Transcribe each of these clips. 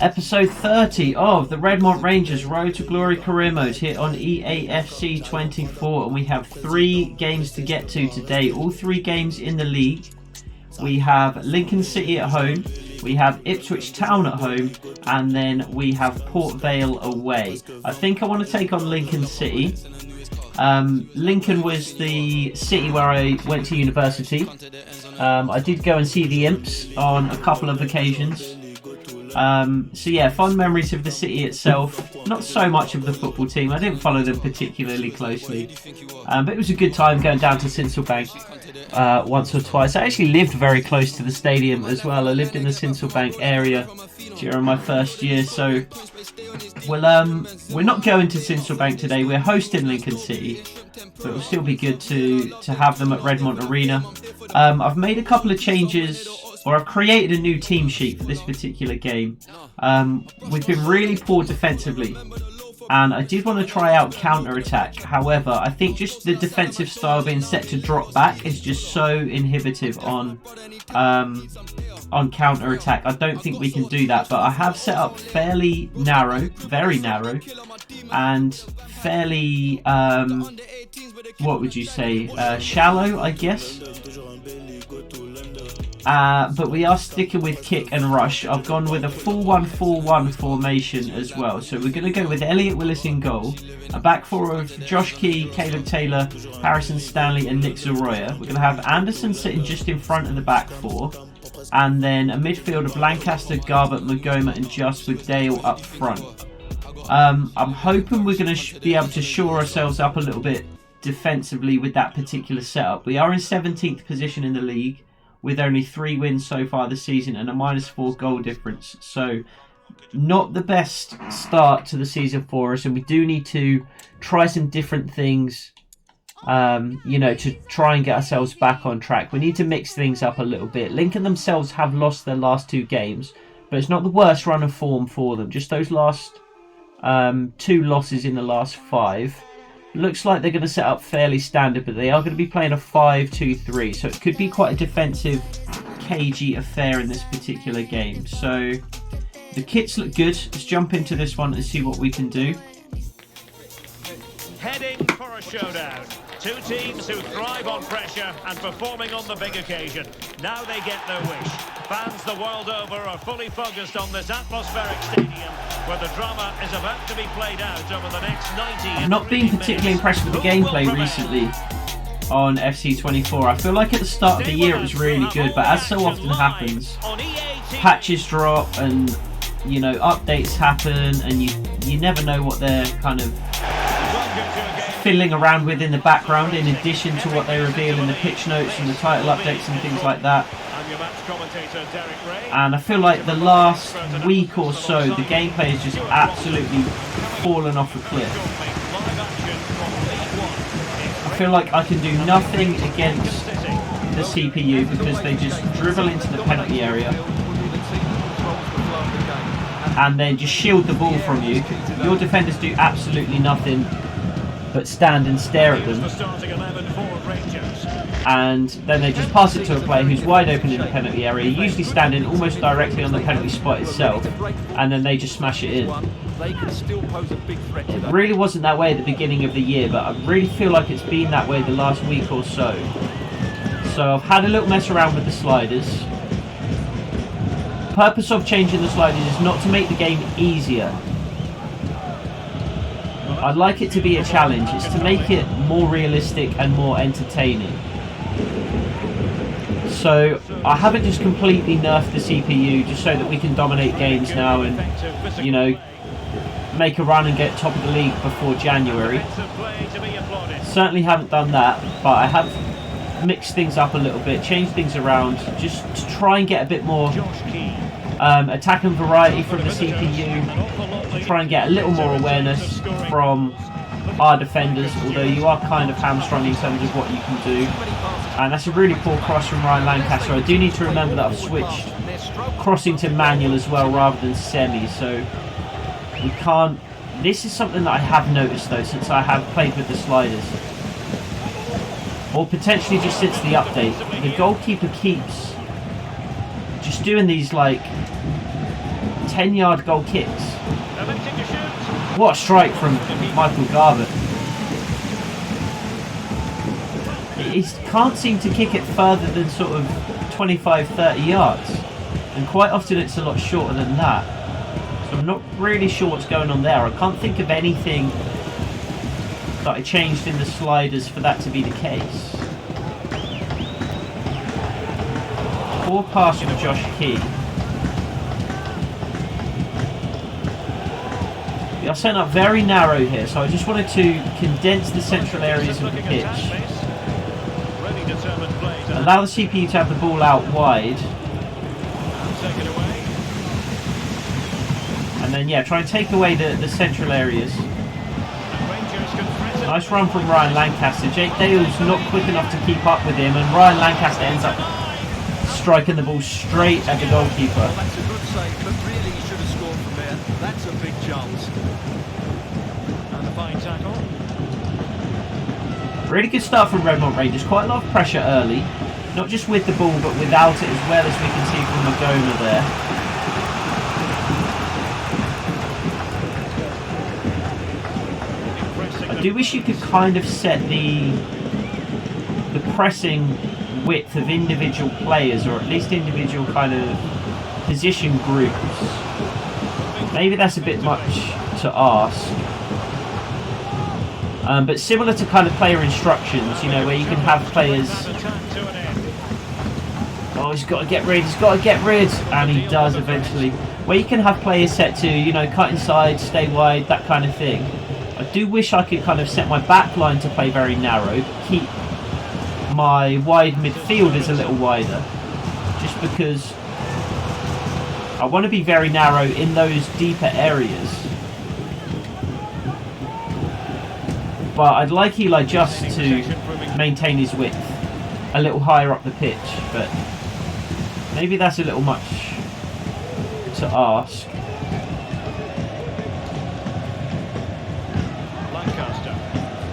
Episode 30 of the Redmont Rangers Road to Glory career mode here on EAFC 24, and we have 3 games to get to today. All 3 games in the league. We have Lincoln City at home, we have Ipswich Town at home, and then we have Port Vale away. I think I want to take on Lincoln City. Lincoln was the city where I went to university. I did go and see the Imps on a couple of occasions. So yeah, fond memories of the city itself, not so much of the football team. I didn't follow them particularly closely, but it was a good time going down to Sincilbank once or twice. I actually lived very close to the stadium as well. I lived in the Sincilbank area during my first year, so we're not going to Sincilbank today. We're hosting Lincoln City, but it'll still be good to have them at Redmont Arena. I've made a couple of changes, or I've created a new team sheet for this particular game. We've been really poor defensively, and I did want to try out counter-attack. However, I think just the defensive style being set to drop back is just so inhibitive on counter-attack. I don't think we can do that, but I have set up fairly narrow, very narrow, and fairly, what would you say, shallow, I guess. But we are sticking with kick and rush. I've gone with a full 1-4-1 formation as well. So we're going to go with Elliot Willis in goal, a back four of Josh Key, Caleb Taylor, Harrison Stanley and Nick Zaroya. We're going to have Anderson sitting just in front of the back four, and then a midfield of Lancaster, Garbutt, Magoma and Just with Dale up front. I'm hoping we're going to be able to shore ourselves up a little bit defensively with that particular setup. We are in 17th position in the league, with only 3 wins so far this season and a -4 goal difference. So not the best start to the season for us, and we do need to try some different things, to try and get ourselves back on track. We need to mix things up a little bit. Lincoln themselves have lost their last 2 games, but it's not the worst run of form for them. Just those last 2 losses in the last 5. Looks like they're going to set up fairly standard, but they are going to be playing a 5-2-3, so it could be quite a defensive, cagey affair in this particular game. So the kits look good. Let's jump into this one and see what we can do. Heading for a showdown. 2 teams who thrive on pressure and performing on the big occasion. Now they get their wish. Fans the world over are fully focused on this atmospheric stadium where the drama is about to be played out over the next 90 I've not been particularly impressed with the gameplay recently on FC24. I feel like at the start of the year it was really good, but as so often happens, patches drop and updates happen, and you never know what they're kind of fiddling around with in the background, in addition to what they reveal in the pitch notes and the title updates and things like that. And I feel like the last week or so the gameplay has just absolutely fallen off a cliff. I feel like I can do nothing against the CPU because they just dribble into the penalty area and then just shield the ball from you. Your defenders do absolutely nothing but stand and stare at them, and then they just pass it to a player who's wide open in the penalty area, usually standing almost directly on the penalty spot itself, and then they just smash it in. It really wasn't that way at the beginning of the year, but I really feel like it's been that way the last week or so. So I've had a little mess around with the sliders. The purpose of changing the sliders is not to make the game easier. I'd like it to be a challenge. It's to make it more realistic and more entertaining. So I haven't just completely nerfed the CPU just so that we can dominate games now and, make a run and get top of the league before January. Certainly haven't done that, but I have mixed things up a little bit, changed things around, just to try and get a bit more attack and variety from the CPU, try and get a little more awareness from our defenders, although you are kind of hamstrung in terms of what you can do. And that's a really poor cross from Ryan Lancaster. I do need to remember that I've switched crossing to manual as well rather than semi, so we can't. This is something that I have noticed though since I have played with the sliders, or potentially just since the update. The goalkeeper keeps just doing these like 10-yard goal kicks. Attempting to shoot. What a strike from Michael Garbutt. He can't seem to kick it further than sort of 25-30 yards. And quite often it's a lot shorter than that. So I'm not really sure what's going on there. I can't think of anything that I changed in the sliders for that to be the case. Poor pass from Josh Key. We are set up very narrow here, so I just wanted to condense the central areas of the pitch. Allow the CPU to have the ball out wide. And then, yeah, try and take away the central areas. Nice run from Ryan Lancaster. Jake Dale's not quick enough to keep up with him, and Ryan Lancaster ends up striking the ball straight at the goalkeeper. Well, that's a good save, but really he should have scored from there. That's a big chance. And a fine tackle. Really good start from Redmont Rangers. Quite a lot of pressure early. Not just with the ball, but without it as well, as we can see from Magona there. I do wish you could kind of set the pressing width of individual players, or at least individual kind of position groups. Maybe that's a bit much to ask. But similar to kind of player instructions, you know, where you can have players... Oh, he's got to get rid, and he does eventually. Where you can have players set to, you know, cut inside, stay wide, that kind of thing. I do wish I could kind of set my back line to play very narrow, but keep my wide midfielders a little wider. Just because I want to be very narrow in those deeper areas. But I'd like Eli just to maintain his width a little higher up the pitch, but maybe that's a little much to ask.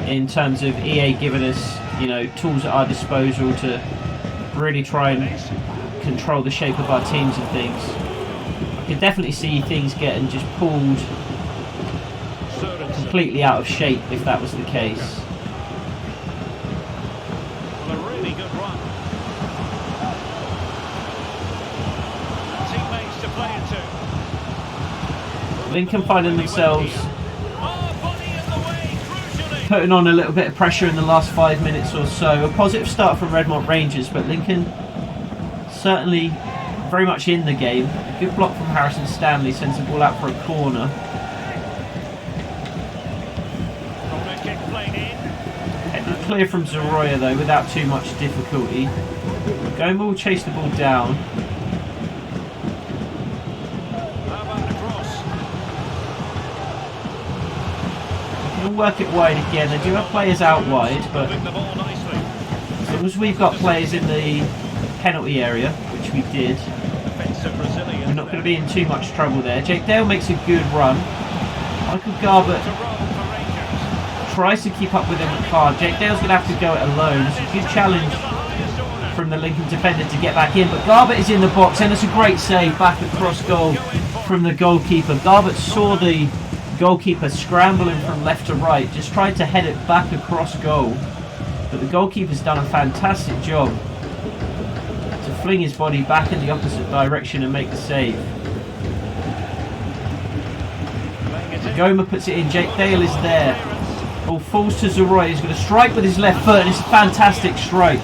In terms of EA giving us, you know, tools at our disposal to really try and control the shape of our teams and things. I can definitely see things getting just pulled completely out of shape if that was the case. Well, a really good run. Teammates to play it to. Lincoln finding themselves putting on a little bit of pressure in the last 5 minutes or so. A positive start from Redmont Rangers, but Lincoln certainly very much in the game. A good block from Harrison Stanley, sends the ball out for a corner. Headed clear from Zoroya though, without too much difficulty. Goma will chase the ball down. We'll work it wide again. They do have players out wide, but as long as we've got players in the penalty area, which we did, we're not going to be in too much trouble there. Jake Dale makes a good run. Michael Garbutt tries to keep up with him hard. Jake Dale's going to have to go it alone. It's a good challenge from the Lincoln defender to get back in, but Garbutt is in the box, and it's a great save back across goal from the goalkeeper. Garbutt saw the goalkeeper scrambling from left to right, just tried to head it back across goal, but the goalkeeper's done a fantastic job to fling his body back in the opposite direction and make the save. Goma puts it in, Jake Dale is there. Ball falls to Zoroy, he's going to strike with his left foot, and it's a fantastic strike.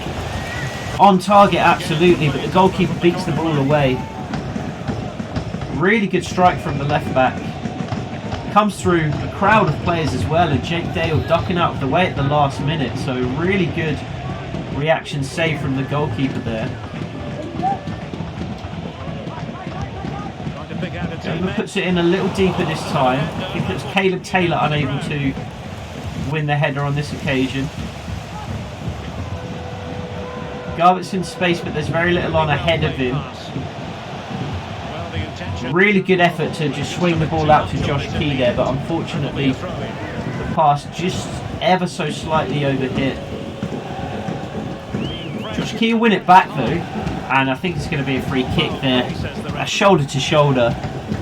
On target, absolutely, but the goalkeeper beats the ball away. Really good strike from the left back. Comes through a crowd of players as well, and Jake Dale ducking out of the way at the last minute, so really good reaction save from the goalkeeper there. Goma puts it in a little deeper this time. I think it was Caleb Taylor unable to win the header on this occasion. Garbutt's in space, but there's very little on ahead of him. Really good effort to just swing the ball out to Josh Key there, but unfortunately the pass just ever so slightly overhit. Josh Key will win it back though, and I think it's going to be a free kick there. Shoulder to shoulder.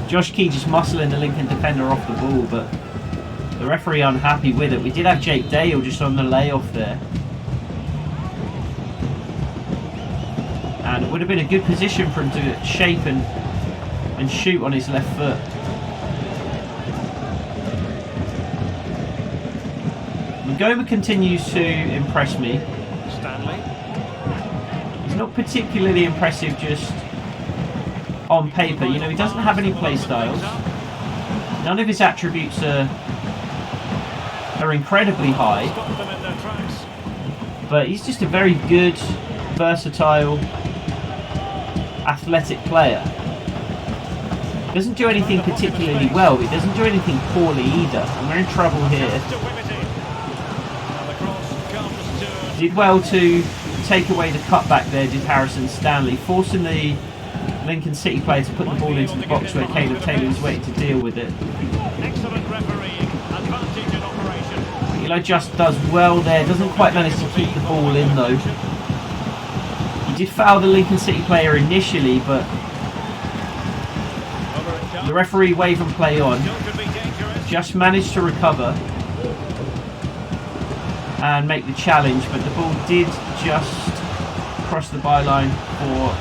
Josh Key just muscling the Lincoln defender off the ball, but the referee unhappy with it. We did have Jake Dale just on the layoff there. And it would have been a good position for him to shape and shoot on his left foot. Ngoma continues to impress me. Stanley. He's not particularly impressive just on paper. You know, he doesn't have any play styles. None of his attributes are incredibly high. But he's just a very good, versatile, athletic player. Doesn't do anything particularly well, but he doesn't do anything poorly either. And we're in trouble here. Did well to take away the cutback there, did Harrison Stanley, forcing the Lincoln City player to put the ball into the box where Caleb Taylor was waiting to deal with it. Excellent refereeing, advantage in operation. Eli just does well there, doesn't quite manage to keep the ball in though. He did foul the Lincoln City player initially, but the referee waved and play on. Just managed to recover and make the challenge, but the ball did just cross the byline for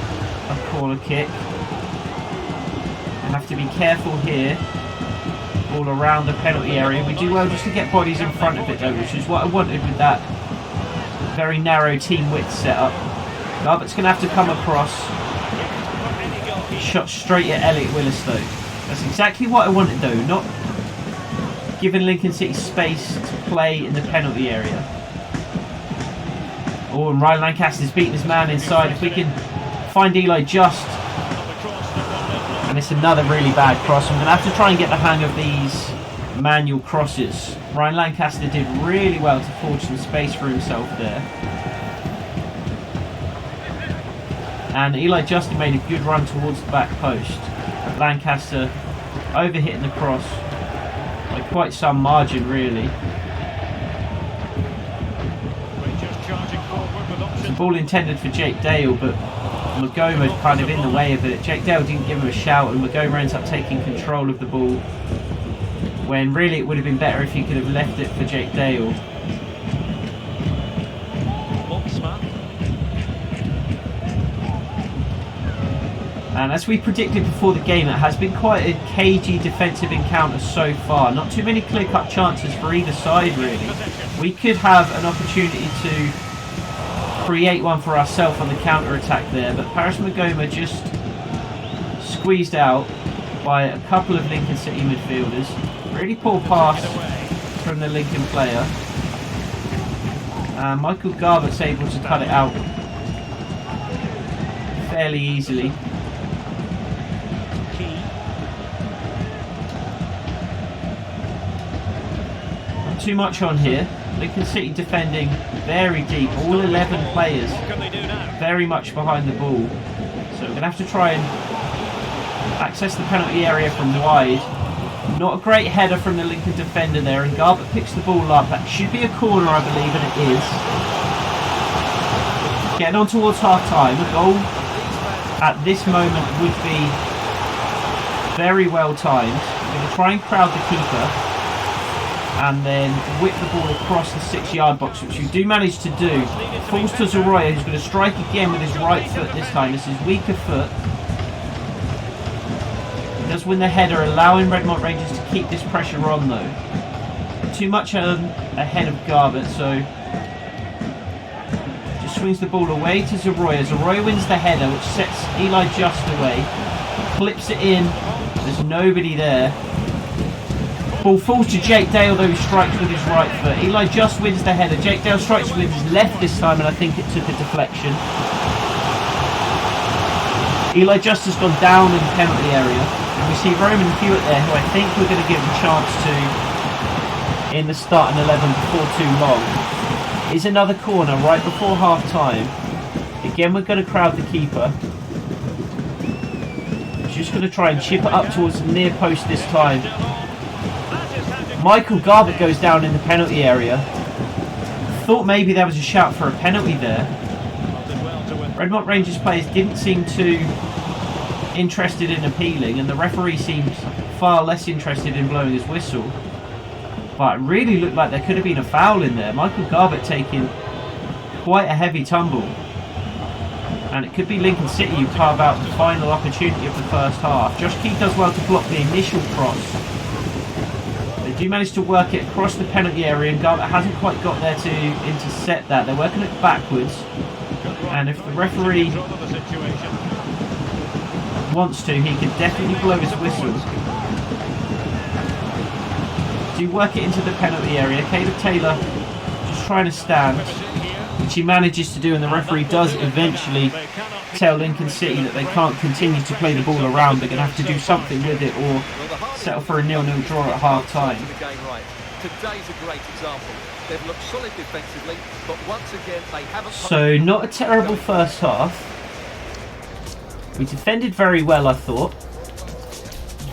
a corner kick. We have to be careful here. Ball around the penalty area. We do well just to get bodies in front of it though, which is what I wanted with that very narrow team width setup. Garbutt's going to have to come across. Shot straight at Elliot Willis though. That's exactly what I wanted though, not giving Lincoln City space to play in the penalty area. Oh, and Ryan Lancaster's beating his man inside. If we can find Eli Just. And it's another really bad cross. I'm going to have to try and get the hang of these manual crosses. Ryan Lancaster did really well to forge some space for himself there. And Eli Justin made a good run towards the back post. Lancaster overhitting the cross by quite some margin, really. The ball intended for Jake Dale, but Ngoma kind of in the way of it. Jake Dale didn't give him a shout, and Ngoma ends up taking control of the ball, when really it would have been better if he could have left it for Jake Dale. And as we predicted before the game, it has been quite a cagey defensive encounter so far. Not too many clear-cut chances for either side, really. We could have an opportunity to create one for ourselves on the counter-attack there, but Paris Ngoma just squeezed out by a couple of Lincoln City midfielders. Really poor pass from the Lincoln player. And Michael Garbutt's able to cut it out fairly easily. Too much on here. Lincoln City defending very deep, all 11 players very much behind the ball, so we're going to have to try and access the penalty area from wide. Not a great header from the Lincoln defender there, and Garbutt picks the ball up. That should be a corner, I believe, and it is. Getting on towards half time. A goal at this moment would be very well timed. We're going to try and crowd the keeper and then whip the ball across the 6-yard box, which we do manage to do. Falls to Zaroya, who's going to strike again with his right foot this time. This is weaker foot. He does win the header, allowing Redmont Rangers to keep this pressure on though. Too much ahead of Garbutt, so just swings the ball away to Zaroya. Zaroya wins the header, which sets Eli Just away. Clips it in. There's nobody there. Ball falls to Jake Dale, though he strikes with his right foot. Eli Just wins the header. Jake Dale strikes with his left this time, and I think it took a deflection. Eli Just has gone down in the penalty area. And we see Roman Hewitt there, who I think we're going to give a chance to in the starting 11 before too long. Is another corner right before half time. Again, we're going to crowd the keeper. He's just going to try and chip it up towards the near post this time. Michael Garbutt goes down in the penalty area. Thought maybe there was a shout for a penalty there. Redmont Rangers players didn't seem to interested in appealing, and the referee seems far less interested in blowing his whistle. But it really looked like there could have been a foul in there. Michael Garbett taking quite a heavy tumble. And it could be Lincoln City who carve out the final opportunity of the first half. Josh Key does well to block the initial cross. They do manage to work it across the penalty area, and Garbett hasn't quite got there to intercept that. They're working it backwards. And if the referee wants to, he could definitely blow his whistle. Do work it into the penalty area. Caleb Taylor just trying to stand, which he manages to do, and the referee does eventually tell Lincoln City that they can't continue to play the ball around. They're going to have to do something with it or settle for a 0-0 draw at half time. Today's a great example. They've looked solid defensively, but once again they haven't. So not a terrible first half. We defended very well, I thought,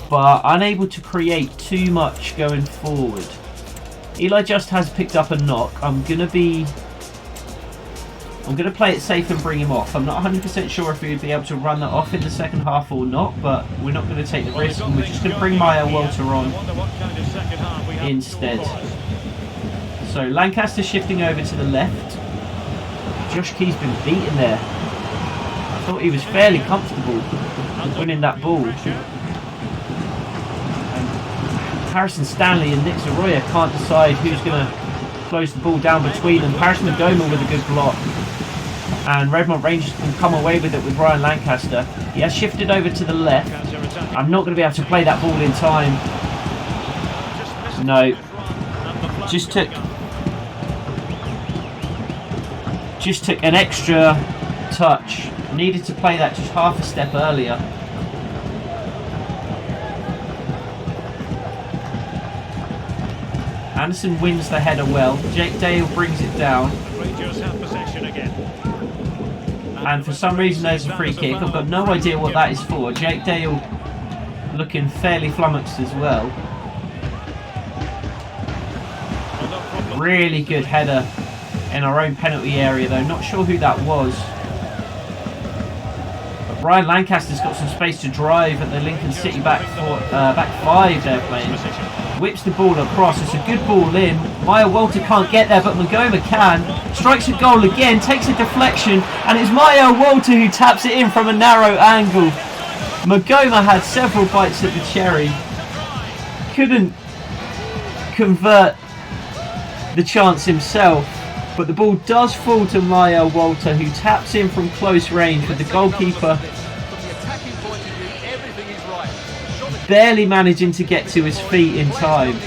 but unable to create too much going forward. Eli just has picked up a knock. I'm gonna play it safe and bring him off. I'm not 100% sure if we would be able to run that off in the second half or not, but we're not going to take the risk, and we're just going to bring Maya Walter on instead. So Lancaster shifting over to the left. Josh Key's been beaten there. I thought he was fairly comfortable winning that ball. And Harrison Stanley and Nick Zaroya can't decide who's going to close the ball down between them. Paris Magoma with a good block. And Redmont Rangers can come away with it with Ryan Lancaster. He has shifted over to the left. I'm not going to be able to play that ball in time. No. Just took an extra touch. Needed to play that just half a step earlier. Anderson wins the header well. Jake Dale brings it down. And for some reason there's a free kick. I've got no idea what that is for. Jake Dale looking fairly flummoxed as well. Really good header in our own penalty area though. Not sure who that was. But Ryan Lancaster's got some space to drive at the Lincoln City back five they're playing. Whips the ball across. It's a good ball in. Maya Walter can't get there, but Magoma can. Strikes a goal again, takes a deflection, and it's Maya Walter who taps it in from a narrow angle. Magoma had several bites at the cherry. Couldn't convert the chance himself, but the ball does fall to Maya Walter, who taps in from close range with the goalkeeper barely managing to get to his feet in time.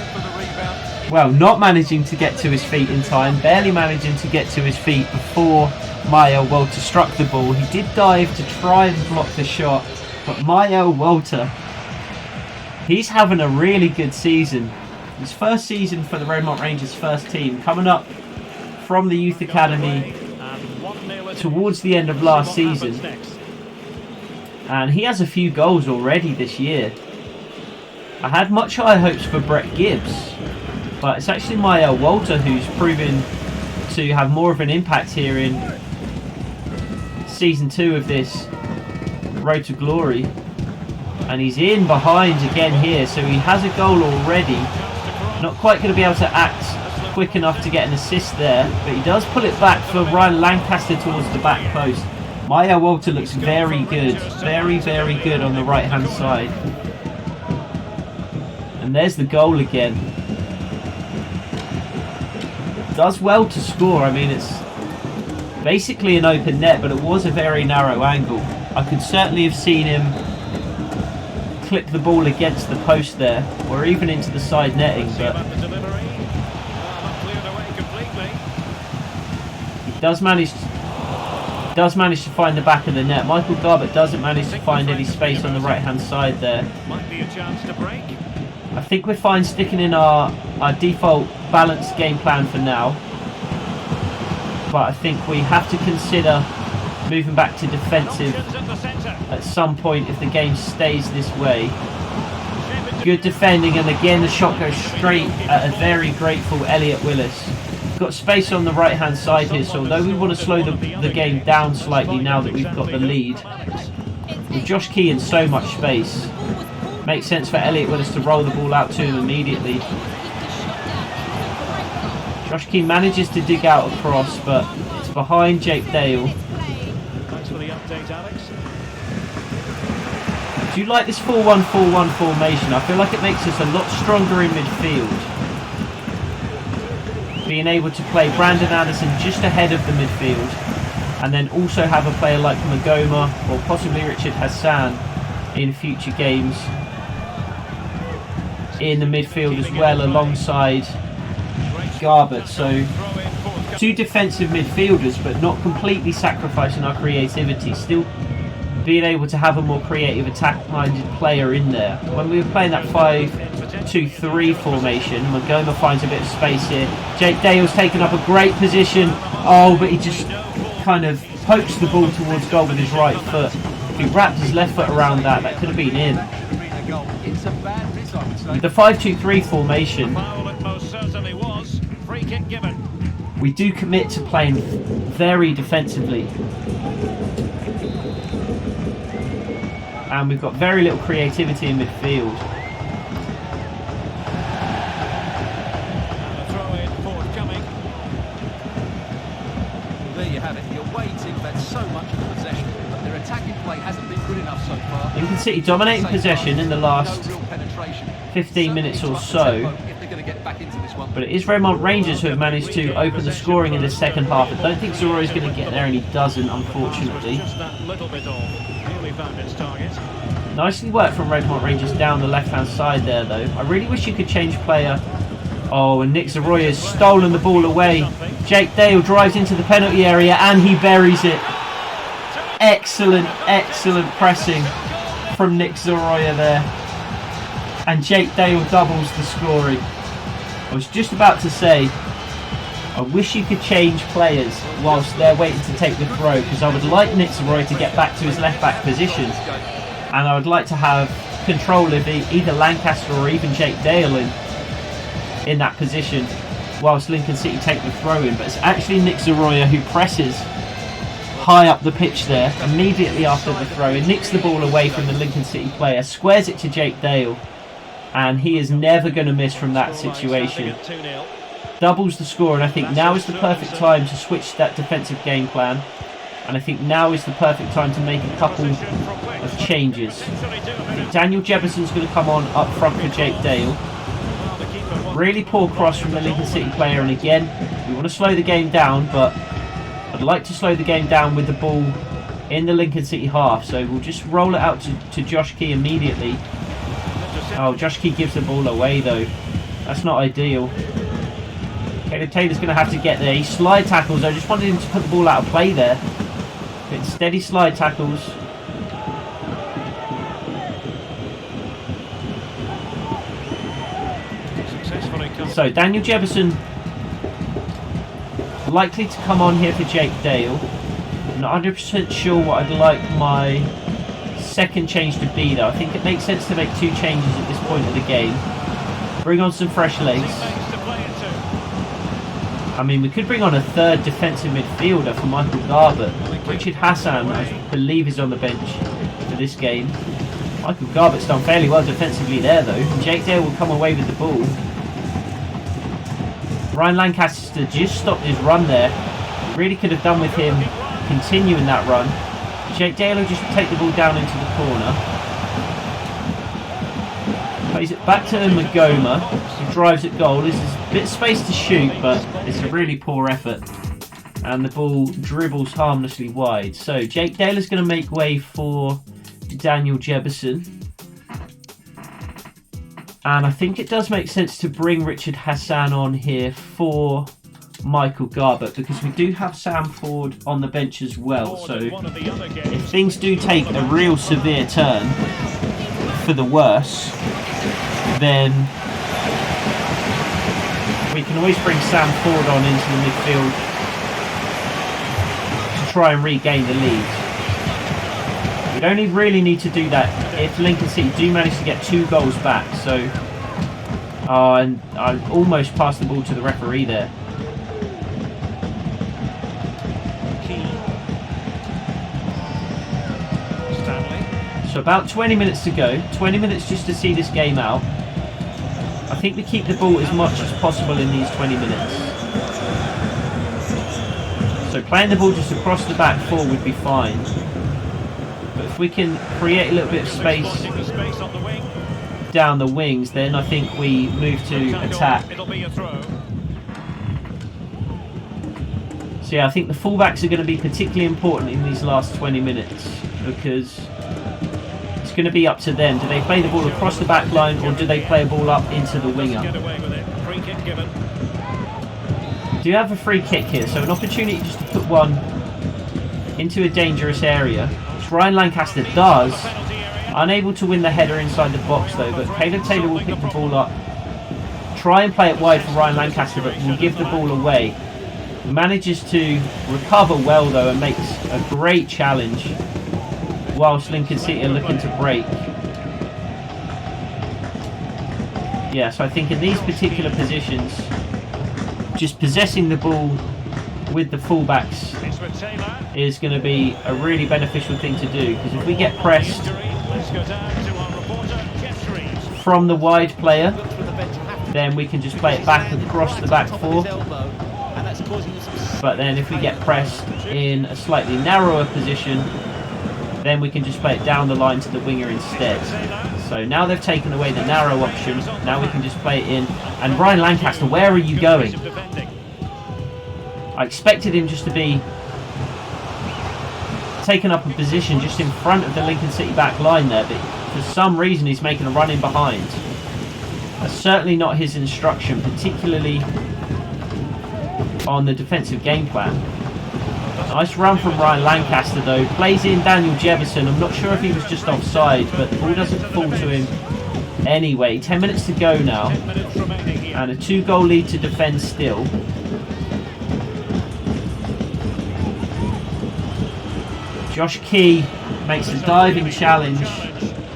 Well, not managing to get to his feet in time, barely managing to get to his feet before Maya Walter struck the ball. He did dive to try and block the shot, but Maya Walter, he's having a really good season. His first season for the Redmont Rangers first team, coming up from the youth academy towards the end of last season. And he has a few goals already this year. I had much higher hopes for Brett Gibbs, but it's actually Maya Walter who's proven to have more of an impact here in Season 2 of this Road to Glory. And he's in behind again here, so he has a goal already. Not quite going to be able to act quick enough to get an assist there, but he does pull it back for Ryan Lancaster towards the back post. Maya Walter looks very good, very good on the right hand side. And there's the goal again. Does well to score. I mean, it's basically an open net, but it was a very narrow angle. I could certainly have seen him clip the ball against the post there, or even into the side netting, but he does manage to find the back of the net. Michael Garbett doesn't manage to find any space on the right hand side there. Might be a chance to break. I think we're fine sticking in our default balanced game plan for now, but I think we have to consider moving back to defensive at some point if the game stays this way. Good defending, and again the shot goes straight at a very grateful Elliot Willis. Got space on the right hand side here, so although we want to slow the game down slightly now that we've got the lead, With Josh Key in so much space, makes sense for Elliot Willis to roll the ball out to him immediately. Josh Key manages to dig out a cross, but it's behind Jake Dale. Thanks for the update, Alex. Do you like this 4-1-4-1 formation? I feel like it makes us a lot stronger in midfield. Being able to play Brandon Anderson just ahead of the midfield, and then also have a player like Magoma or possibly Richard Hassan in future games in the midfield as well, alongside Garbett. So 2 defensive midfielders, but not completely sacrificing our creativity, still being able to have a more creative attack-minded player in there. When we were playing that 5-2-3 formation, Magoma finds a bit of space here. Jake Dale's taken up a great position. Oh, but he just kind of pokes the ball towards goal with his right foot. If he wrapped his left foot around that, that could have been in. The 5-2-3 formation, we do commit to playing very defensively. And we've got very little creativity in midfield. There you have it. The away team had so much of the possession, but their attacking play hasn't been good enough so far. Lincoln City dominating possession in the last 15 minutes or so. But it is Redmont Rangers who have managed to open the scoring in the second half. I don't think Zoro's going to get there, and he doesn't, unfortunately. Nicely worked from Redmont Rangers down the left-hand side there, though. I really wish you could change player. Oh, and Nick Zoroya has stolen the ball away. Jake Dale drives into the penalty area, and he buries it. Excellent, excellent pressing from Nick Zoroya there. And Jake Dale doubles the scoring. I was just about to say, I wish you could change players whilst they're waiting to take the throw, because I would like Nick Zoroya to get back to his left-back position. And I would like to have control of either Lancaster or even Jake Dale in that position whilst Lincoln City take the throw in. But it's actually Nick Zoroya who presses high up the pitch there immediately after the throw in, nicks the ball away from the Lincoln City player, squares it to Jake Dale, and he is never going to miss from that situation. Doubles the score, and I think now is the perfect time to switch that defensive game plan. And I think now is the perfect time to make a couple of changes. I think Daniel Jefferson's going to come on up front for Jake Dale. Really poor cross from the Lincoln City player, and again, we want to slow the game down, but I'd like to slow the game down with the ball in the Lincoln City half. So we'll just roll it out to Josh Key immediately. Oh, Josh Key gives the ball away though. That's not ideal. Caleb Taylor's going to have to get there. He slide tackles. I just wanted him to put the ball out of play there. But instead he slide tackles. So Daniel Jefferson likely to come on here for Jake Dale. I'm not 100% sure what I'd like my second change to be though. I think it makes sense to make 2 changes at this point of the game. Bring on some fresh legs. I mean, we could bring on a third defensive midfielder for Michael Garbett. Richard Hassan, I believe, is on the bench for this game. Michael Garbett's done fairly well defensively there though. And Jake Dale will come away with the ball. Ryan Lancaster just stopped his run there. Really could have done with him continuing that run. Jake Dale will just take the ball down into the corner. Plays it back to Magoma, who drives at goal. There's a bit of space to shoot, but it's a really poor effort. And the ball dribbles harmlessly wide. So Jake Dale is going to make way for Daniel Jefferson. And I think it does make sense to bring Richard Hassan on here for Michael Garbett, because we do have Sam Ford on the bench as well. So if things do take a real severe turn for the worse, then we can always bring Sam Ford on into the midfield to try and regain the lead. We'd only really need to do that if Lincoln City do manage to get 2 goals back. So, and I almost passed the ball to the referee there. So about 20 minutes to go. 20 minutes just to see this game out. I think we keep the ball as much as possible in these 20 minutes. So playing the ball just across the back four would be fine. But if we can create a little bit of space down the wings, then I think we move to attack. So yeah, I think the fullbacks are going to be particularly important in these last 20 minutes because it's going to be up to them. Do they play the ball across the back line or do they play a ball up into the winger? Do you have a free kick here? So an opportunity just to put one into a dangerous area, which Ryan Lancaster does. Unable to win the header inside the box though, but Caleb Taylor will pick the ball up, try and play it wide for Ryan Lancaster, but will give the ball away. Manages to recover well though and makes a great challenge whilst Lincoln City are looking to break. Yeah, so I think in these particular positions, just possessing the ball with the fullbacks is going to be a really beneficial thing to do, because if we get pressed from the wide player, then we can just play it back across the back four. But then if we get pressed in a slightly narrower position, then we can just play it down the line to the winger instead. So now they've taken away the narrow option, now we can just play it in. And Ryan Lancaster, where are you going? I expected him just to be taking up a position just in front of the Lincoln City back line there, but for some reason he's making a run in behind. That's certainly not his instruction, particularly on the defensive game plan. Nice run from Ryan Lancaster though, plays in Daniel Jefferson. I'm not sure if he was just offside, but the ball doesn't fall to him anyway. 10 minutes to go now, and a 2-goal lead to defend still. Josh Key makes a diving challenge,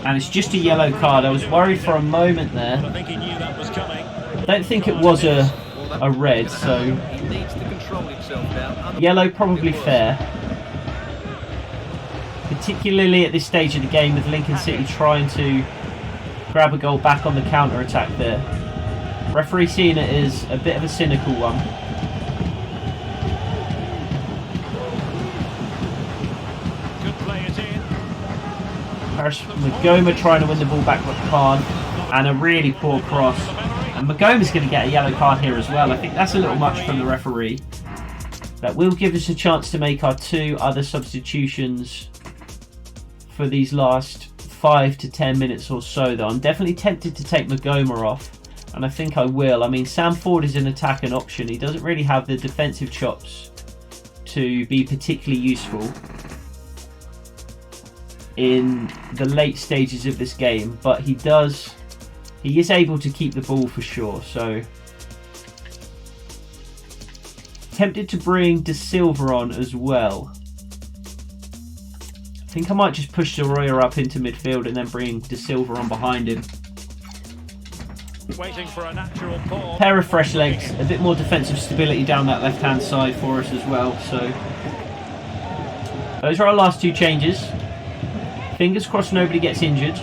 and it's just a yellow card. I was worried for a moment there. I don't think it was a red, so yellow probably fair. Particularly at this stage of the game with Lincoln City trying to grab a goal back on the counter-attack there. Referee seeing it as a bit of a cynical one. Magoma trying to win the ball back with Khan, and a really poor cross. And Magoma's going to get a yellow card here as well. I think that's a little much from the referee. That will give us a chance to make our 2 other substitutions for these last 5 to 10 minutes or so though. I'm definitely tempted to take Magoma off, and I think I will. I mean, Sam Ford is an attacking option. He doesn't really have the defensive chops to be particularly useful in the late stages of this game, but he is able to keep the ball for sure. So tempted to bring De Silva on as well. I think I might just push Soroya up into midfield and then bring De Silva on behind him. Waiting for a natural ball. Pair of fresh legs, a bit more defensive stability down that left hand side for us as well. So those are our last 2 changes. Fingers crossed nobody gets injured.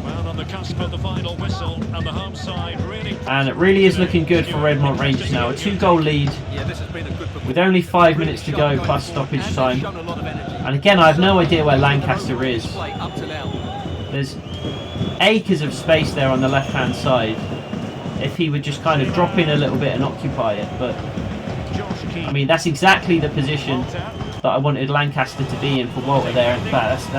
Well, on the cusp of the final whistle, and the home side really... And it really is looking good for Redmont Rangers now. A 2-goal lead with only 5 minutes to go plus stoppage time. And again, I have no idea where Lancaster is. There's acres of space there on the left hand side if he would just kind of drop in a little bit and occupy it, but I mean, that's exactly the position that I wanted Lancaster to be in for Walter there. In fact,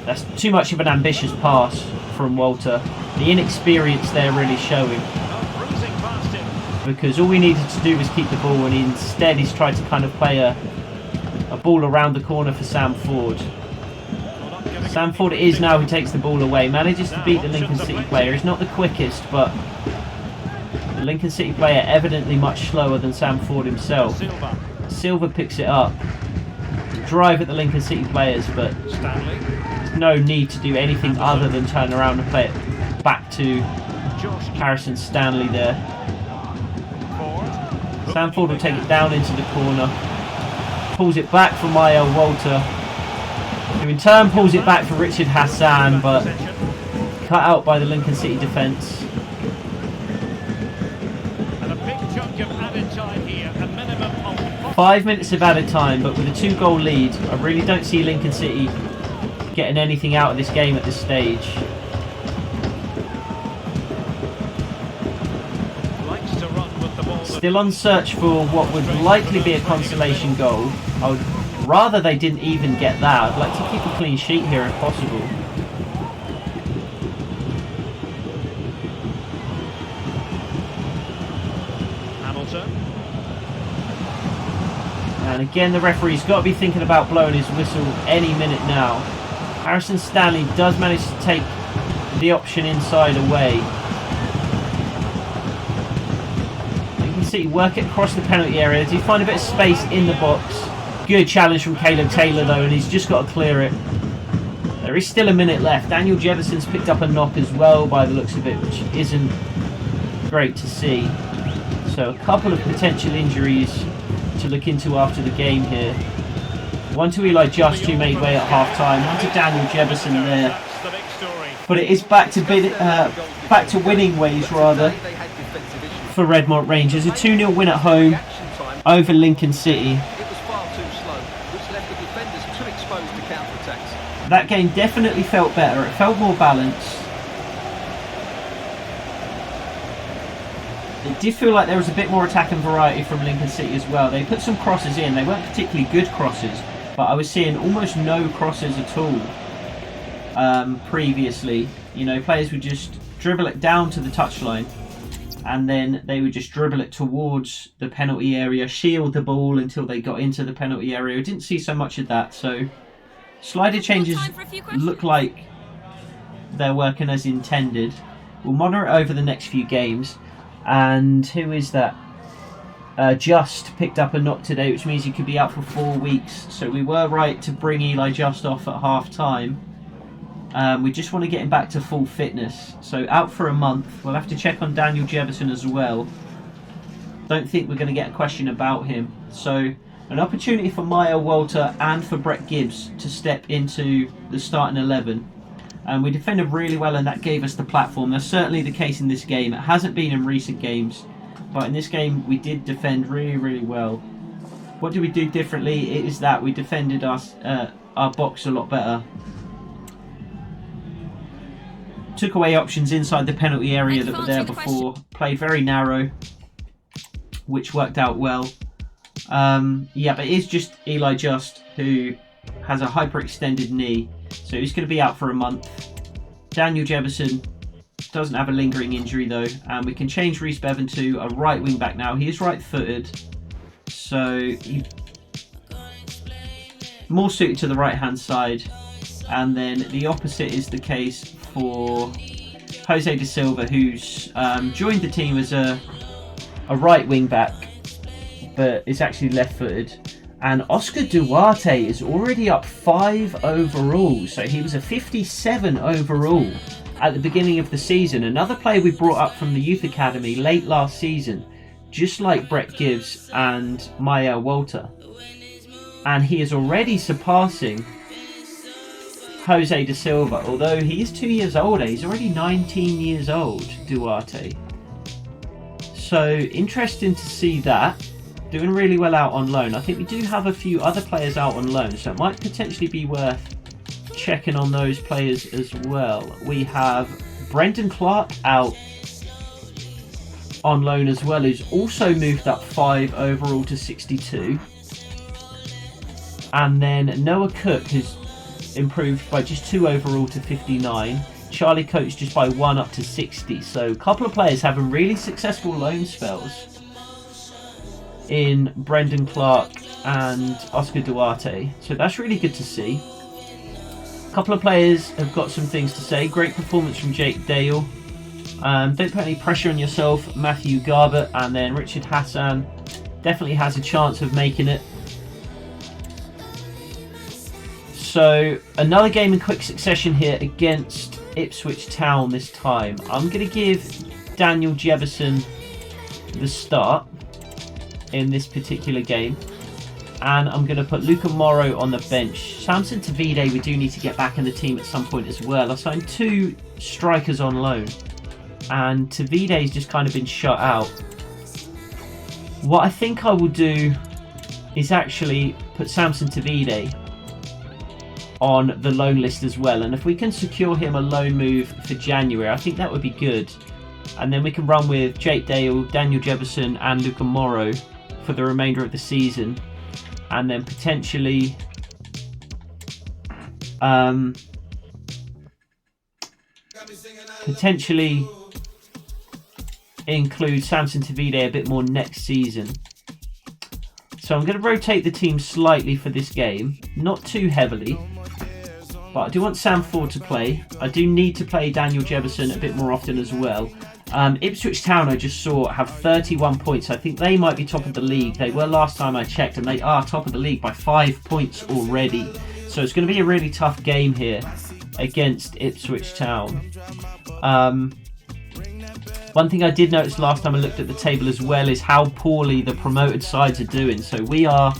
that's too much of an ambitious pass from Walter. The inexperience there really showing, because all we needed to do was keep the ball, and instead he's tried to kind of play a ball around the corner for Sam Ford. Sam Ford it is now who takes the ball away, manages to beat the Lincoln City player. He's not the quickest, but the Lincoln City player evidently much slower than Sam Ford himself. Silva picks it up, drive at the Lincoln City players, but there's no need to do anything other than turn around and play it back to Harrison Stanley there. Sam Ford will take it down into the corner. pulls it back for Mael Walter, who in turn pulls it back for Richard Hassan, but cut out by the Lincoln City defence. And a big chunk of added time here, a minimum of 5 minutes of added time, but with a 2-goal lead, I really don't see Lincoln City getting anything out of this game at this stage. likes to run with the ball. Still on search for what would likely be a consolation goal. I would rather they didn't even get that. I'd like to keep a clean sheet here if possible. Hamilton. And again, the referee's got to be thinking about blowing his whistle any minute now. Harrison Stanley does manage to take the option inside away. You can see work it across the penalty area. Does he find a bit of space in the box? Good challenge from Caleb Taylor though, and he's just got to clear it. There is still a minute left. Daniel Jefferson's picked up a knock as well by the looks of it, which isn't great to see. So a couple of potential injuries to look into after the game here. One to Eli Just, who made way at half time. One to Daniel Jefferson there. That's the big story. But it is back to winning ways rather for Redmont Rangers. A 2-0 win at home over Lincoln City. That game definitely felt better. It felt more balanced. It did feel like there was a bit more attack and variety from Lincoln City as well. They put some crosses in. They weren't particularly good crosses, but I was seeing almost no crosses at all previously. You know, players would just dribble it down to the touchline and then they would just dribble it towards the penalty area, shield the ball until they got into the penalty area. I didn't see so much of that, so slider changes look like they're working as intended. We'll monitor it over the next few games. And who is that? Just picked up a knock today, which means he could be out for 4 weeks. So we were right to bring Eli Just off at half time. We just want to get him back to full fitness. So out for a month. We'll have to check on Daniel Jefferson as well. Don't think we're going to get a question about him. So an opportunity for Mael Walter and for Brett Gibbs to step into the starting 11. And we defended really well and that gave us the platform. That's certainly the case in this game. It hasn't been in recent games, but in this game we did defend really, really well. What do we do differently? It is that we defended our box a lot better. Took away options inside the penalty area that were there before. Played very narrow, which worked out well. Yeah, but it is just Eli Just who has a hyperextended knee. So he's going to be out for a month. Daniel Jefferson doesn't have a lingering injury though. And we can change Reece Bevan to a right wing back now. He is right-footed. So he's more suited to the right-hand side. And then the opposite is the case for Jose Da Silva, who's joined the team as a right wing back, but is actually left-footed. And Oscar Duarte is already up 5 overall. So he was a 57 overall at the beginning of the season. Another player we brought up from the youth academy late last season, just like Brett Gibbs and Mael Walter. And he is already surpassing Jose Da Silva. Although he is 2 years older, he's already 19 years old, Duarte. So interesting to see that. Doing really well out on loan. I think we do have a few other players out on loan, so it might potentially be worth checking on those players as well. We have Brendan Clark out on loan as well, who's also moved up 5 overall to 62. And then Noah Cook has improved by just 2 overall to 59. Charlie Coates just by 1 up to 60. So a couple of players having really successful loan spells in Brendan Clark and Oscar Duarte. So that's really good to see. A couple of players have got some things to say. Great performance from Jake Dale. Don't put any pressure on yourself, Matthew Garbutt. And then Richard Hassan definitely has a chance of making it. So another game in quick succession here against Ipswich Town this time. I'm going to give Daniel Jefferson the start in this particular game. And I'm going to put Luca Morrow on the bench. Samson Tavide, we do need to get back in the team at some point as well. I signed 2 strikers on loan, and Tavide's just kind of been shut out. What I think I will do is actually put Samson Tavide on the loan list as well. And if we can secure him a loan move for January, I think that would be good. And then we can run with Jake Dale, Daniel Jefferson and Luca Morrow for the remainder of the season. And then potentially include Samson Tavide a bit more next season. So I'm going to rotate the team slightly for this game, not too heavily, but I do want Sam Ford to play. I do need to play Daniel Jefferson a bit more often as well. Ipswich Town, I just saw, have 31 points. I think they might be top of the league. They were last time I checked, and they are top of the league by 5 points already. So it's going to be a really tough game here against Ipswich Town. One thing I did notice last time I looked at the table as well is how poorly the promoted sides are doing. So we are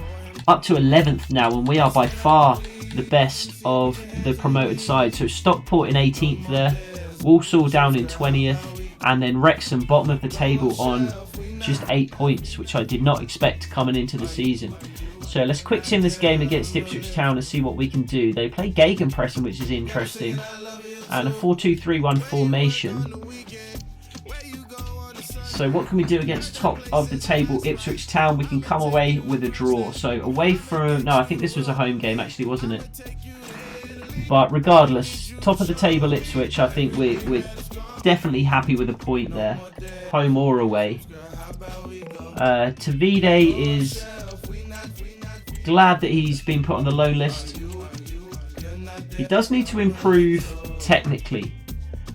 up to 11th now, and we are by far the best of the promoted sides. So Stockport in 18th there, Walsall down in 20th, and then Wrexham bottom of the table on just 8 points, which I did not expect coming into the season. So let's quick sim this game against Ipswich Town and see what we can do. They play gegenpressing, which is interesting, and a 4-2-3-1 formation. So what can we do against top of the table Ipswich Town? We can come away with a draw. So away from... No, I think this was a home game actually, wasn't it? But regardless, top of the table Ipswich, I think we're definitely happy with a point there, home or away. Tavide is glad that he's been put on the loan list. He does need to improve technically.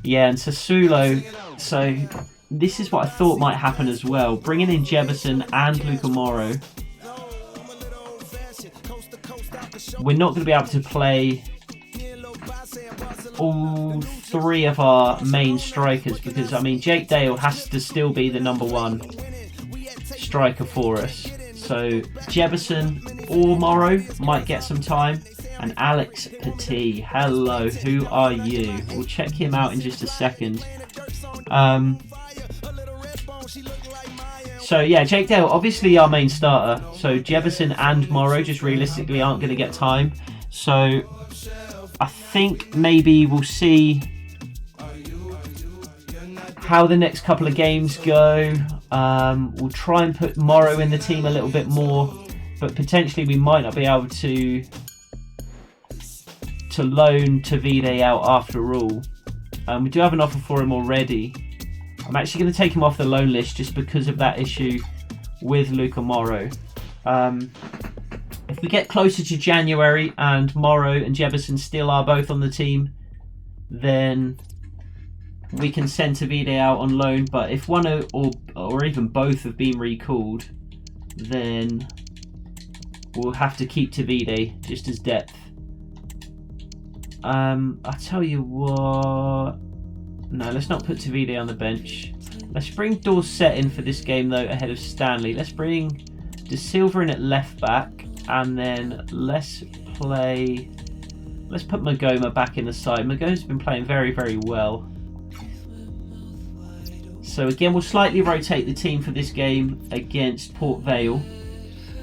Yeah, and Sassuolo, so this is what I thought might happen as well. Bringing in Jefferson and Luca Morrow. We're not going to be able to play all 3 of our main strikers because, I mean, Jake Dale has to still be the number 1 striker for us. So Jefferson or Morrow might get some time. And Alex Petit, hello, who are you? We'll check him out in just a second. So yeah, Jake Dale, obviously our main starter. So Jefferson and Morrow just realistically aren't going to get time. So I think maybe we'll see how the next couple of games go. We'll try and put Morrow in the team a little bit more, but potentially we might not be able to loan Tavide out after all. We do have an offer for him already. I'm actually going to take him off the loan list just because of that issue with Luca Morrow. If we get closer to January and Morrow and Jefferson still are both on the team, then we can send Tavide out on loan. But if one or even both have been recalled, then we'll have to keep Tavide just as depth. I'll tell you what. No, let's not put Tavide on the bench. Let's bring Dorset in for this game though, ahead of Stanley. Let's bring De Silva in at left back, and then let's put Magoma back in the side. Magoma's been playing very, very well. So again, we'll slightly rotate the team for this game against Port Vale,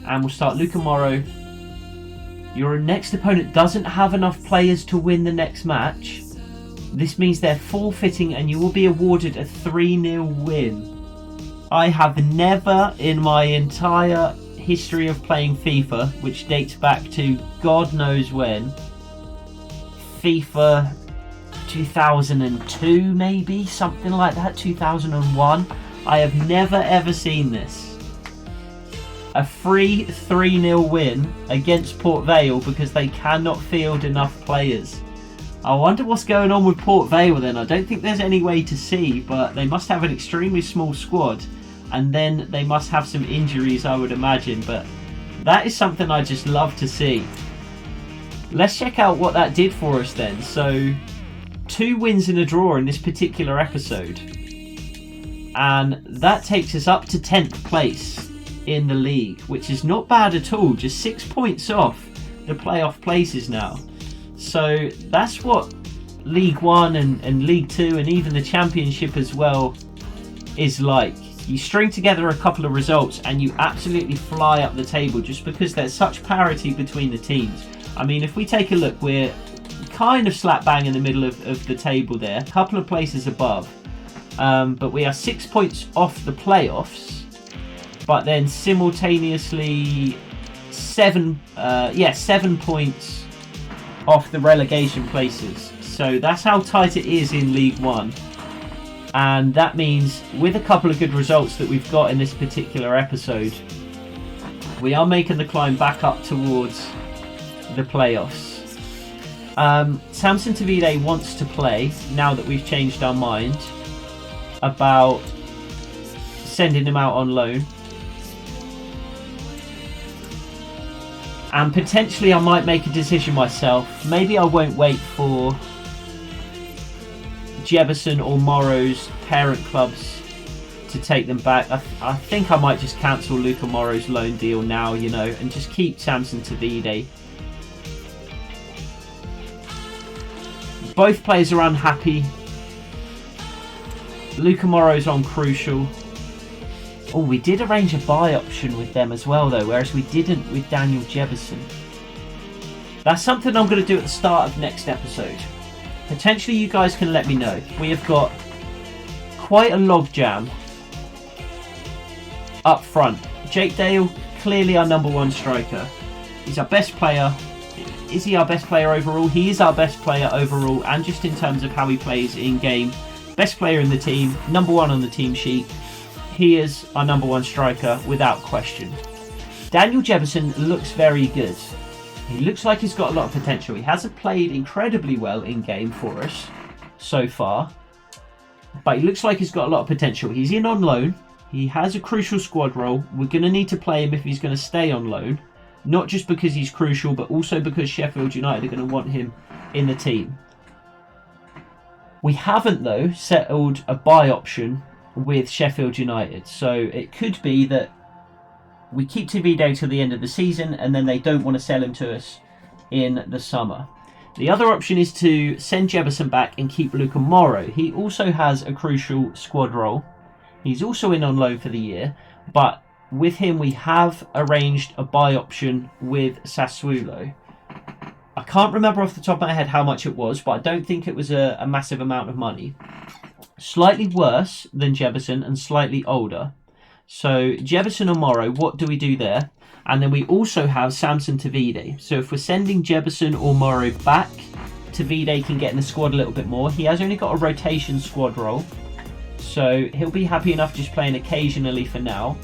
and we'll start Luca Morrow. Your next opponent doesn't have enough players to win the next match. This means they're forfeiting and you will be awarded a 3-0 win. I have never in my entire history of playing FIFA, which dates back to God knows when, FIFA 2002 maybe, something like that, 2001. I have never ever seen this. A free 3-0 win against Port Vale because they cannot field enough players. I wonder what's going on with Port Vale then. I don't think there's any way to see, but they must have an extremely small squad, and then they must have some injuries, I would imagine, but that is something I just love to see. Let's check out what that did for us then. So 2 wins and a draw in this particular episode, and that takes us up to 10th place. in the league, which is not bad at all. Just 6 points off the playoff places now. So that's what League One and League Two and even the Championship as well is like. You string together a couple of results and you absolutely fly up the table just because there's such parity between the teams. I mean, if we take a look, we're kind of slap bang in the middle of the table there, a couple of places above, but we are 6 points off the playoffs, but then simultaneously 7 points off the relegation places. So that's how tight it is in League One. And that means with a couple of good results that we've got in this particular episode, we are making the climb back up towards the playoffs. Samson Tavide wants to play now that we've changed our mind about sending him out on loan. And potentially I might make a decision myself. Maybe I won't wait for Jefferson or Morrow's parent clubs to take them back. I think I might just cancel Luca Morrow's loan deal now, you know, and just keep Samson Tavide. Both players are unhappy. Luca Morrow's on crucial. Oh, we did arrange a buy option with them as well though, whereas we didn't with Daniel Jefferson. That's something I'm going to do at the start of next episode. Potentially you guys can let me know. We have got quite a logjam up front. Jake Dale, clearly our number one striker. He's our best player. Is he our best player overall? He is our best player overall, and just in terms of how he plays in game. Best player in the team, number one on the team sheet. He is our number one striker without question. Daniel Jefferson looks very good. He looks like he's got a lot of potential. He hasn't played incredibly well in game for us so far, but he looks like he's got a lot of potential. He's in on loan. He has a crucial squad role. We're going to need to play him if he's going to stay on loan, not just because he's crucial, but also because Sheffield United are going to want him in the team. We haven't, though, settled a buy option with Sheffield United, so it could be that we keep Tavide till the end of the season and then they don't want to sell him to us in the summer. The other option is to send Jefferson back and keep Luca Morrow. He also has a crucial squad role. He's also in on loan for the year, but with him we have arranged a buy option with Sassuolo. I can't remember off the top of my head how much it was, but I don't think it was a massive amount of money. Slightly worse than Jefferson and slightly older. So Jefferson or Morrow, what do we do there? And then we also have Samson Tavide. So if we're sending Jefferson or Morrow back, Tavide can get in the squad a little bit more. He has only got a rotation squad role, so he'll be happy enough just playing occasionally for now.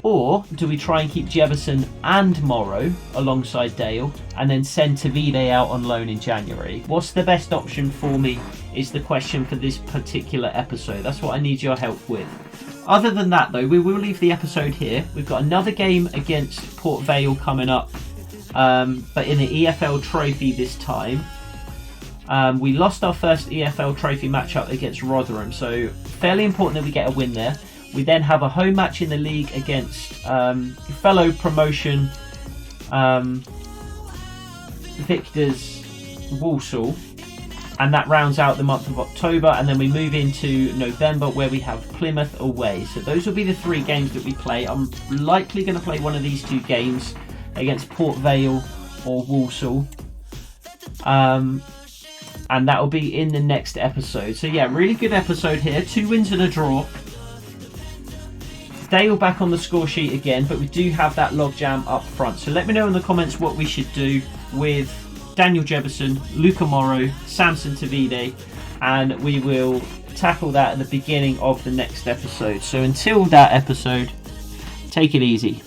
Or do we try and keep Jefferson and Morrow alongside Dale and then send Tavide out on loan in January? What's the best option for me is the question for this particular episode. That's what I need your help with. Other than that, though, we will leave the episode here. We've got another game against Port Vale coming up, but in the EFL Trophy this time. We lost our first EFL Trophy matchup against Rotherham, so fairly important that we get a win there. We then have a home match in the league against fellow promotion victors Walsall, and that rounds out the month of October, and then we move into November where we have Plymouth away. So those will be the 3 games that we play. I'm likely going to play one of these 2 games against Port Vale or Walsall, and that will be in the next episode. So yeah, really good episode here. 2 wins and a draw. Dale back on the score sheet again, but we do have that logjam up front. So let me know in the comments what we should do with Daniel Jefferson, Luca Morrow, Samson Tavide, and we will tackle that at the beginning of the next episode. So until that episode, take it easy.